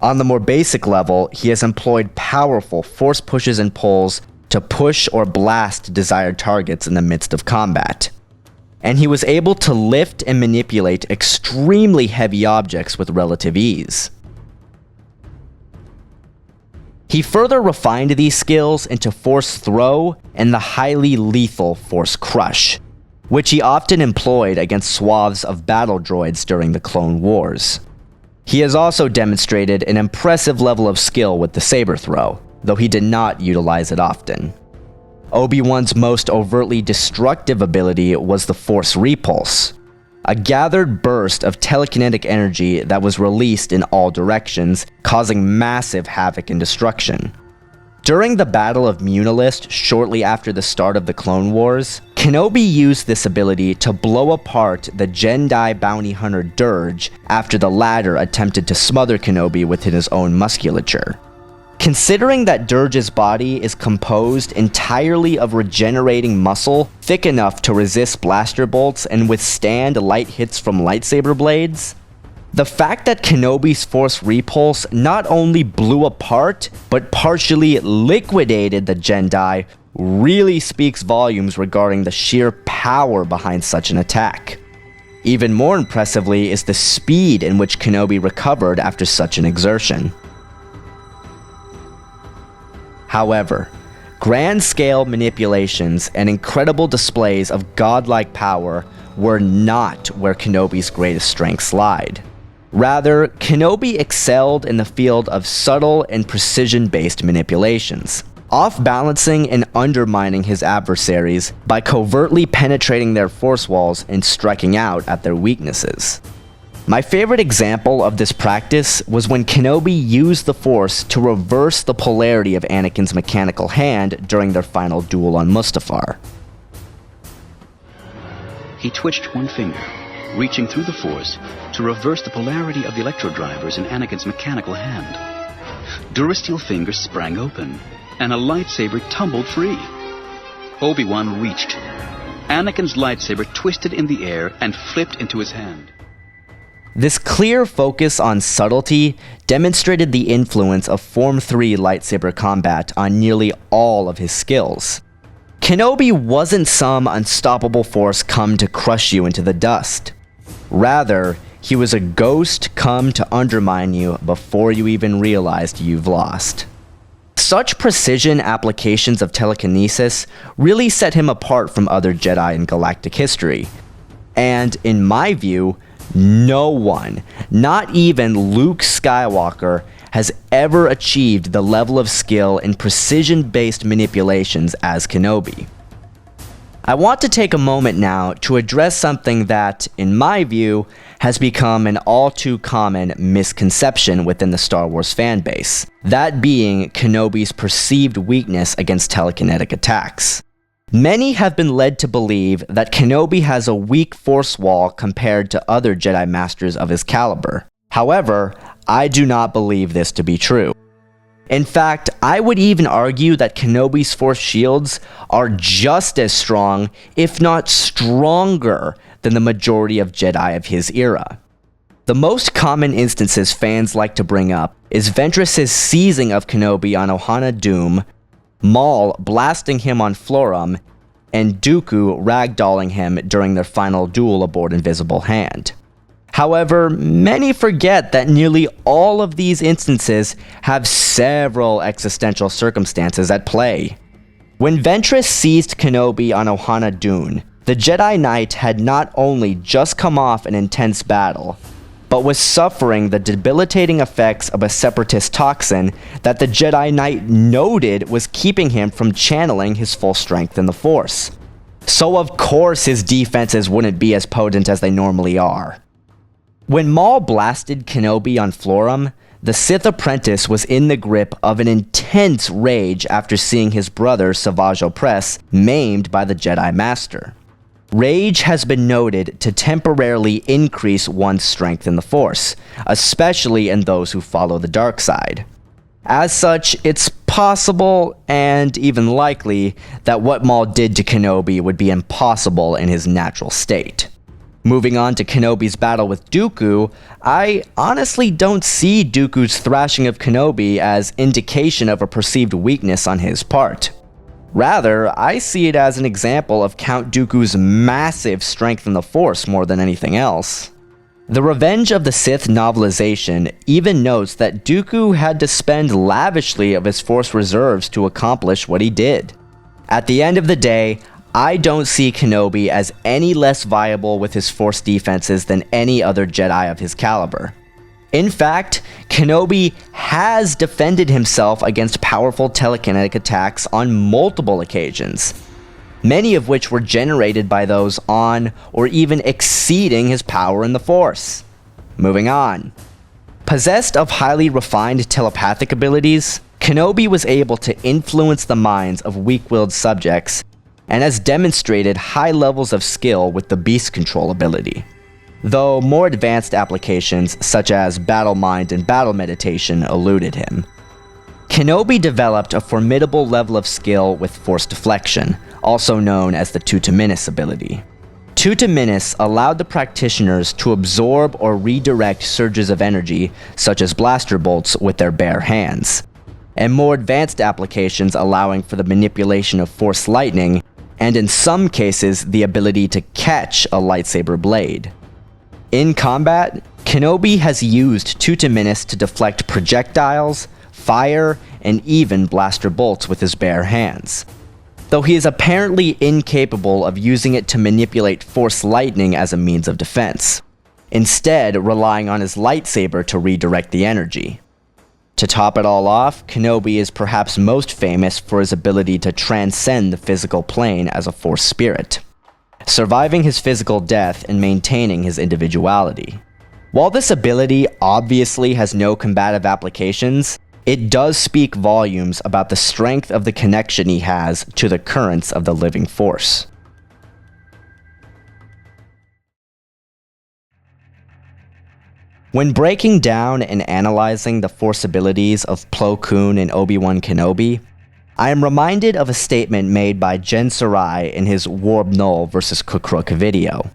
On the more basic level, he has employed powerful Force pushes and pulls to push or blast desired targets in the midst of combat. And he was able to lift and manipulate extremely heavy objects with relative ease. He further refined these skills into Force Throw and the highly lethal Force Crush, which he often employed against swaths of battle droids during the Clone Wars. He has also demonstrated an impressive level of skill with the saber throw, though he did not utilize it often. Obi-Wan's most overtly destructive ability was the Force Repulse, a gathered burst of telekinetic energy that was released in all directions, causing massive havoc and destruction. During the Battle of Munilist shortly after the start of the Clone Wars, Kenobi used this ability to blow apart the Jedi bounty hunter Dirge after the latter attempted to smother Kenobi within his own musculature. Considering that Dirge's body is composed entirely of regenerating muscle thick enough to resist blaster bolts and withstand light hits from lightsaber blades, the fact that Kenobi's Force Repulse not only blew apart, but partially liquidated the Jedi really speaks volumes regarding the sheer power behind such an attack. Even more impressively is the speed in which Kenobi recovered after such an exertion. However, grand-scale manipulations and incredible displays of godlike power were not where Kenobi's greatest strengths lied. Rather, Kenobi excelled in the field of subtle and precision-based manipulations, off-balancing and undermining his adversaries by covertly penetrating their force walls and striking out at their weaknesses. My favorite example of this practice was when Kenobi used the Force to reverse the polarity of Anakin's mechanical hand during their final duel on Mustafar. He twitched one finger, reaching through the Force to reverse the polarity of the electrodrivers in Anakin's mechanical hand. Durasteel fingers sprang open, and a lightsaber tumbled free. Obi-Wan reached. Anakin's lightsaber twisted in the air and flipped into his hand. This clear focus on subtlety demonstrated the influence of Form 3 lightsaber combat on nearly all of his skills. Kenobi wasn't some unstoppable force come to crush you into the dust. Rather, he was a ghost come to undermine you before you even realized you've lost. Such precision applications of telekinesis really set him apart from other Jedi in galactic history. And, in my view, no one, not even Luke Skywalker, has ever achieved the level of skill in precision-based manipulations as Kenobi. I want to take a moment now to address something that, in my view, has become an all too common misconception within the Star Wars fanbase, that being Kenobi's perceived weakness against telekinetic attacks. Many have been led to believe that Kenobi has a weak force wall compared to other Jedi Masters of his caliber. However, I do not believe this to be true. In fact, I would even argue that Kenobi's force shields are just as strong, if not stronger, than the majority of Jedi of his era. The most common instances fans like to bring up is Ventress's seizing of Kenobi on Ohana Doom, Maul blasting him on Florum, and Dooku ragdolling him during their final duel aboard Invisible Hand. However, many forget that nearly all of these instances have several existential circumstances at play. When Ventress seized Kenobi on Ohana Doom, the Jedi Knight had not only just come off an intense battle, but was suffering the debilitating effects of a separatist toxin that the Jedi Knight noted was keeping him from channeling his full strength in the Force. So of course his defenses wouldn't be as potent as they normally are. When Maul blasted Kenobi on Florum, the Sith apprentice was in the grip of an intense rage after seeing his brother Savage Opress maimed by the Jedi Master. Rage has been noted to temporarily increase one's strength in the Force, especially in those who follow the dark side. As such, it's possible, and even likely, that what Maul did to Kenobi would be impossible in his natural state. Moving on to Kenobi's battle with Dooku, I honestly don't see Dooku's thrashing of Kenobi as indication of a perceived weakness on his part. Rather, I see it as an example of Count Dooku's massive strength in the Force more than anything else. The Revenge of the Sith novelization even notes that Dooku had to spend lavishly of his Force reserves to accomplish what he did. At the end of the day, I don't see Kenobi as any less viable with his Force defenses than any other Jedi of his caliber. In fact, Kenobi has defended himself against powerful telekinetic attacks on multiple occasions, many of which were generated by those on or even exceeding his power in the Force. Moving on. Possessed of highly refined telepathic abilities, Kenobi was able to influence the minds of weak-willed subjects and has demonstrated high levels of skill with the Beast Control ability, though more advanced applications such as Battle Mind and Battle Meditation eluded him. Kenobi developed a formidable level of skill with Force Deflection, also known as the Tuta Minis ability. Tuta Minis allowed the practitioners to absorb or redirect surges of energy, such as blaster bolts, with their bare hands, and more advanced applications allowing for the manipulation of Force Lightning, and in some cases the ability to catch a lightsaber blade. In combat, Kenobi has used Tuta Minis to deflect projectiles, fire, and even blaster bolts with his bare hands, though he is apparently incapable of using it to manipulate Force Lightning as a means of defense, instead relying on his lightsaber to redirect the energy. To top it all off, Kenobi is perhaps most famous for his ability to transcend the physical plane as a Force spirit, surviving his physical death and maintaining his individuality. While this ability obviously has no combative applications, it does speak volumes about the strength of the connection he has to the currents of the living Force. When breaking down and analyzing the Force abilities of Plo Koon and Obi-Wan Kenobi, I am reminded of a statement made by Jen Sarai in his Warb Null vs. Kukrook video.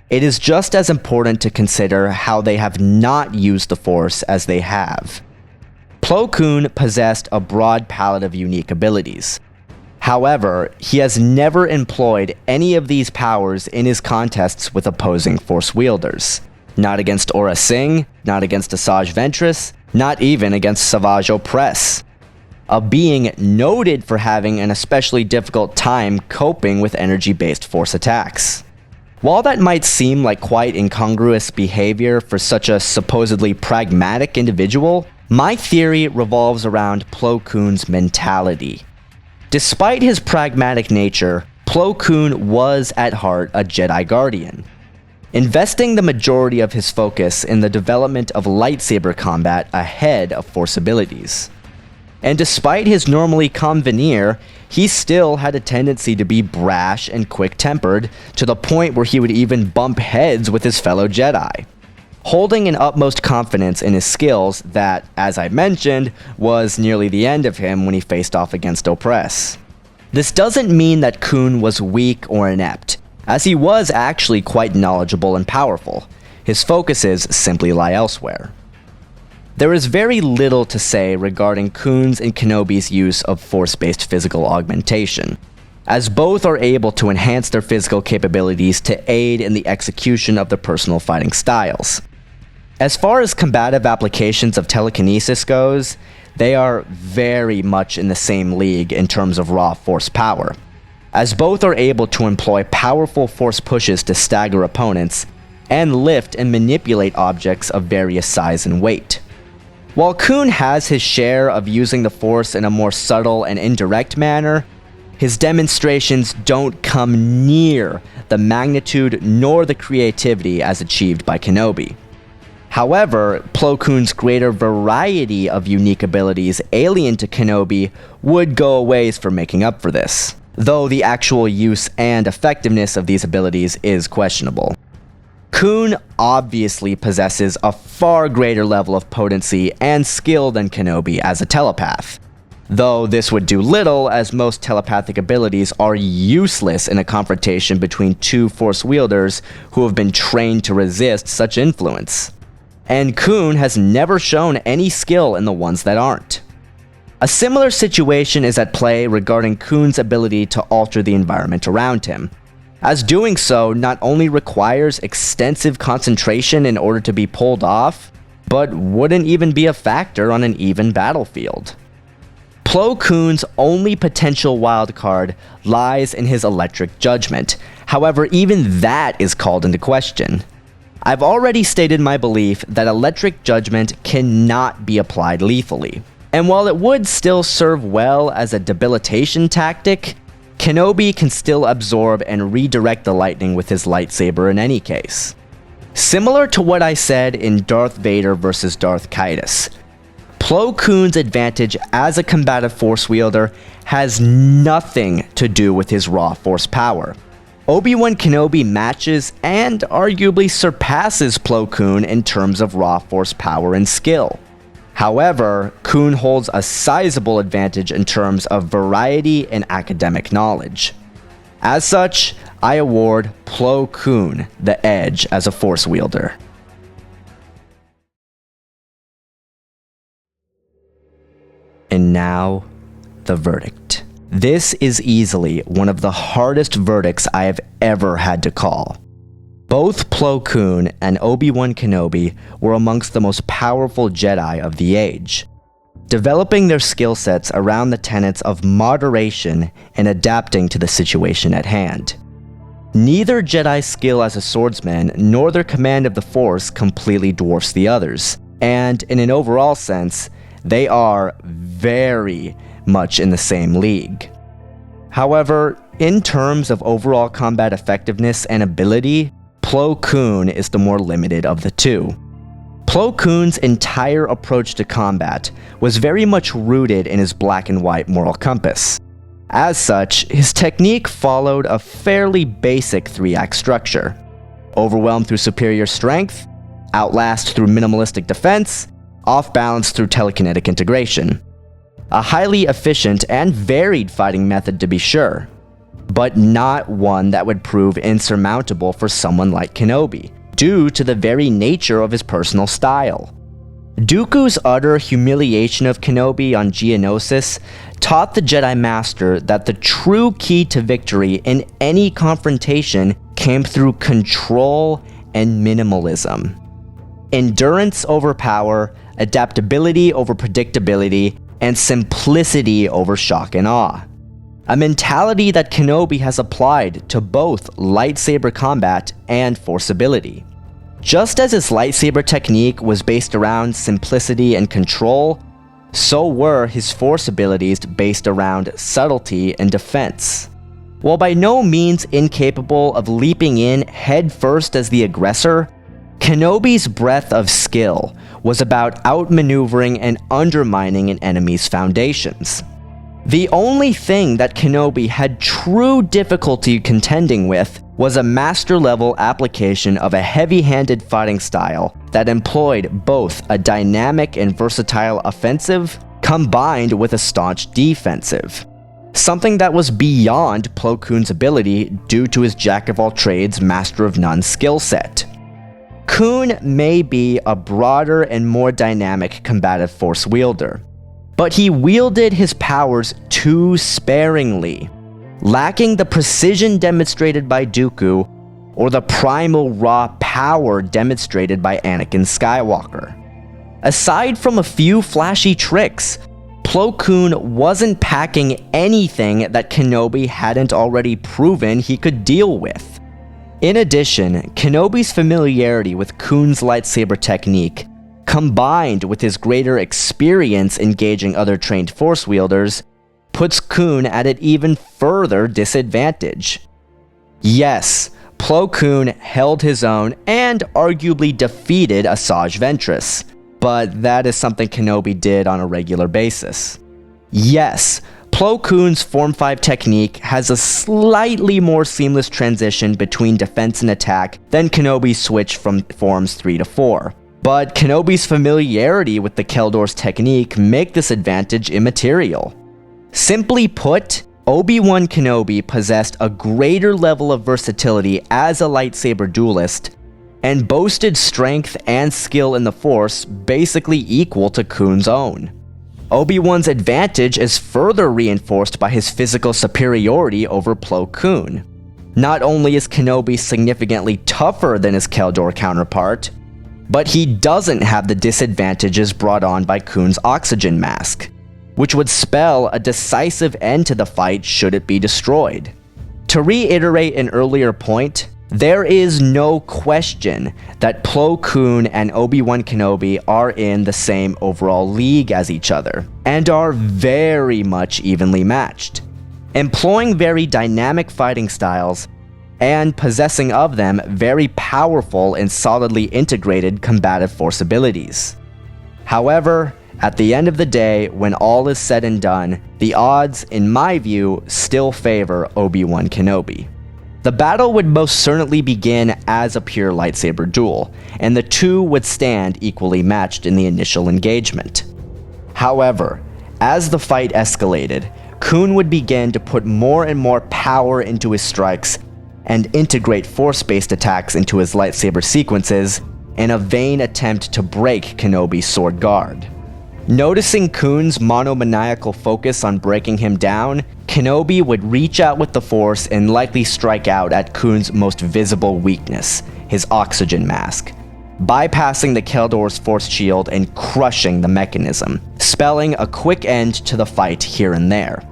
It is just as important to consider how they have not used the Force as they have. Plo Koon possessed a broad palette of unique abilities. However, he has never employed any of these powers in his contests with opposing Force wielders. Not against Aura Singh, not against Asajj Ventress, not even against Savage Opress, a being noted for having an especially difficult time coping with energy-based Force attacks. While that might seem like quite incongruous behavior for such a supposedly pragmatic individual, my theory revolves around Plo Koon's mentality. Despite his pragmatic nature, Plo Koon was at heart a Jedi Guardian, investing the majority of his focus in the development of lightsaber combat ahead of Force abilities. And despite his normally calm veneer, he still had a tendency to be brash and quick-tempered, to the point where he would even bump heads with his fellow Jedi, holding an utmost confidence in his skills that, as I mentioned, was nearly the end of him when he faced off against Opress. This doesn't mean that Koon was weak or inept, as he was actually quite knowledgeable and powerful. his focuses simply lie elsewhere. There is very little to say regarding Koon's and Kenobi's use of Force-based physical augmentation, as both are able to enhance their physical capabilities to aid in the execution of their personal fighting styles. As far as combative applications of telekinesis goes, they are very much in the same league in terms of raw force power, as both are able to employ powerful force pushes to stagger opponents and lift and manipulate objects of various size and weight. While Koon has his share of using the Force in a more subtle and indirect manner, his demonstrations don't come near the magnitude nor the creativity as achieved by Kenobi. However, Plo Koon's greater variety of unique abilities alien to Kenobi would go a ways for making up for this, though the actual use and effectiveness of these abilities is questionable. Koon obviously possesses a far greater level of potency and skill than Kenobi as a telepath, though this would do little as most telepathic abilities are useless in a confrontation between two Force wielders who have been trained to resist such influence. And Koon has never shown any skill in the ones that aren't. A similar situation is at play regarding Koon's ability to alter the environment around him, as doing so not only requires extensive concentration in order to be pulled off, but wouldn't even be a factor on an even battlefield. Plo Koon's only potential wildcard lies in his electric judgment, however even that is called into question. I've already stated my belief that electric judgment cannot be applied lethally, and while it would still serve well as a debilitation tactic, Kenobi can still absorb and redirect the lightning with his lightsaber in any case. Similar to what I said in Darth Vader vs. Darth Kaitis, Plo Koon's advantage as a combative Force wielder has nothing to do with his raw Force power. Obi-Wan Kenobi matches and arguably surpasses Plo Koon in terms of raw Force power and skill. However, Koon holds a sizable advantage in terms of variety and academic knowledge. As such, I award Plo Koon the edge as a Force wielder. And now, the verdict. This is easily one of the hardest verdicts I have ever had to call. Both Plo Koon and Obi-Wan Kenobi were amongst the most powerful Jedi of the age, developing their skill sets around the tenets of moderation and adapting to the situation at hand. Neither Jedi's skill as a swordsman nor their command of the Force completely dwarfs the others, and in an overall sense, they are very much in the same league. However, in terms of overall combat effectiveness and ability, Plo Koon is the more limited of the two. Plo Koon's entire approach to combat was very much rooted in his black and white moral compass. As such, his technique followed a fairly basic three-act structure: overwhelm through superior strength, outlast through minimalistic defense, off-balance through telekinetic integration. A highly efficient and varied fighting method to be sure, but not one that would prove insurmountable for someone like Kenobi, due to the very nature of his personal style. Dooku's utter humiliation of Kenobi on Geonosis taught the Jedi Master that the true key to victory in any confrontation came through control and minimalism. Endurance over power, adaptability over predictability, and simplicity over shock and awe. A mentality that Kenobi has applied to both lightsaber combat and Force ability. Just as his lightsaber technique was based around simplicity and control, so were his Force abilities based around subtlety and defense. While by no means incapable of leaping in headfirst as the aggressor, Kenobi's breadth of skill was about outmaneuvering and undermining an enemy's foundations. The only thing that Kenobi had true difficulty contending with was a master-level application of a heavy-handed fighting style that employed both a dynamic and versatile offensive combined with a staunch defensive. Something that was beyond Plo Koon's ability due to his jack-of-all-trades, master-of-none skill set. Koon may be a broader and more dynamic combative force wielder, but he wielded his powers too sparingly, lacking the precision demonstrated by Dooku or the primal raw power demonstrated by Anakin Skywalker. Aside from a few flashy tricks, Plo Koon wasn't packing anything that Kenobi hadn't already proven he could deal with. In addition, Kenobi's familiarity with Koon's lightsaber technique, combined with his greater experience engaging other trained force wielders, puts Koon at an even further disadvantage. Yes, Plo Koon held his own and arguably defeated Asajj Ventress, but that is something Kenobi did on a regular basis. Yes, Plo Koon's Form 5 technique has a slightly more seamless transition between defense and attack than Kenobi's switch from Forms 3 to 4. But Kenobi's familiarity with the Keldor's technique make this advantage immaterial. Simply put, Obi-Wan Kenobi possessed a greater level of versatility as a lightsaber duelist, and boasted strength and skill in the Force basically equal to Koon's own. Obi-Wan's advantage is further reinforced by his physical superiority over Plo Koon. Not only is Kenobi significantly tougher than his Keldor counterpart, but he doesn't have the disadvantages brought on by Koon's oxygen mask, which would spell a decisive end to the fight should it be destroyed. To reiterate an earlier point, there is no question that Plo Koon and Obi-Wan Kenobi are in the same overall league as each other, and are very much evenly matched, employing very dynamic fighting styles, and possessing of them very powerful and solidly integrated combative force abilities. However, at the end of the day, when all is said and done, the odds, in my view, still favor Obi-Wan Kenobi. The battle would most certainly begin as a pure lightsaber duel, and the two would stand equally matched in the initial engagement. However, as the fight escalated, Koon would begin to put more and more power into his strikes and integrate force-based attacks into his lightsaber sequences in a vain attempt to break Kenobi's sword guard. Noticing Koon's monomaniacal focus on breaking him down, Kenobi would reach out with the Force and likely strike out at Koon's most visible weakness, his oxygen mask, bypassing the Keldor's force shield and crushing the mechanism, spelling a quick end to the fight here and there.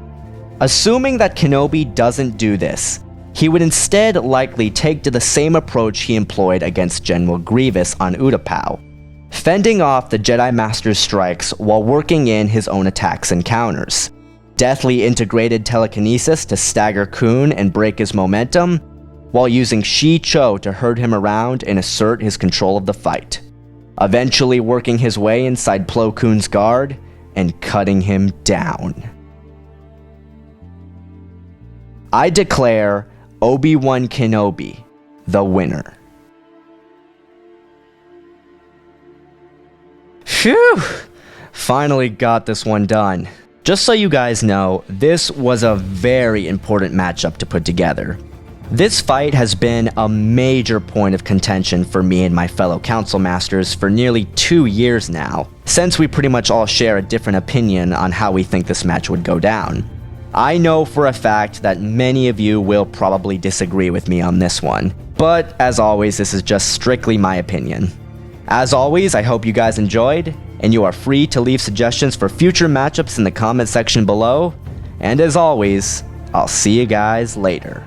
Assuming that Kenobi doesn't do this, he would instead likely take to the same approach he employed against General Grievous on Utapau, fending off the Jedi Master's strikes while working in his own attacks and counters. Deathly integrated telekinesis to stagger Koon and break his momentum, while using Shi-Cho to herd him around and assert his control of the fight. Eventually working his way inside Plo Koon's guard and cutting him down. I declare Obi-Wan Kenobi the winner. Phew! Finally got this one done. Just so you guys know, this was a very important matchup to put together. This fight has been a major point of contention for me and my fellow Council Masters for nearly 2 years now, since we pretty much all share a different opinion on how we think this match would go down. I know for a fact that many of you will probably disagree with me on this one, but as always, this is just strictly my opinion. As always, I hope you guys enjoyed, and you are free to leave suggestions for future matchups in the comment section below, and as always, I'll see you guys later.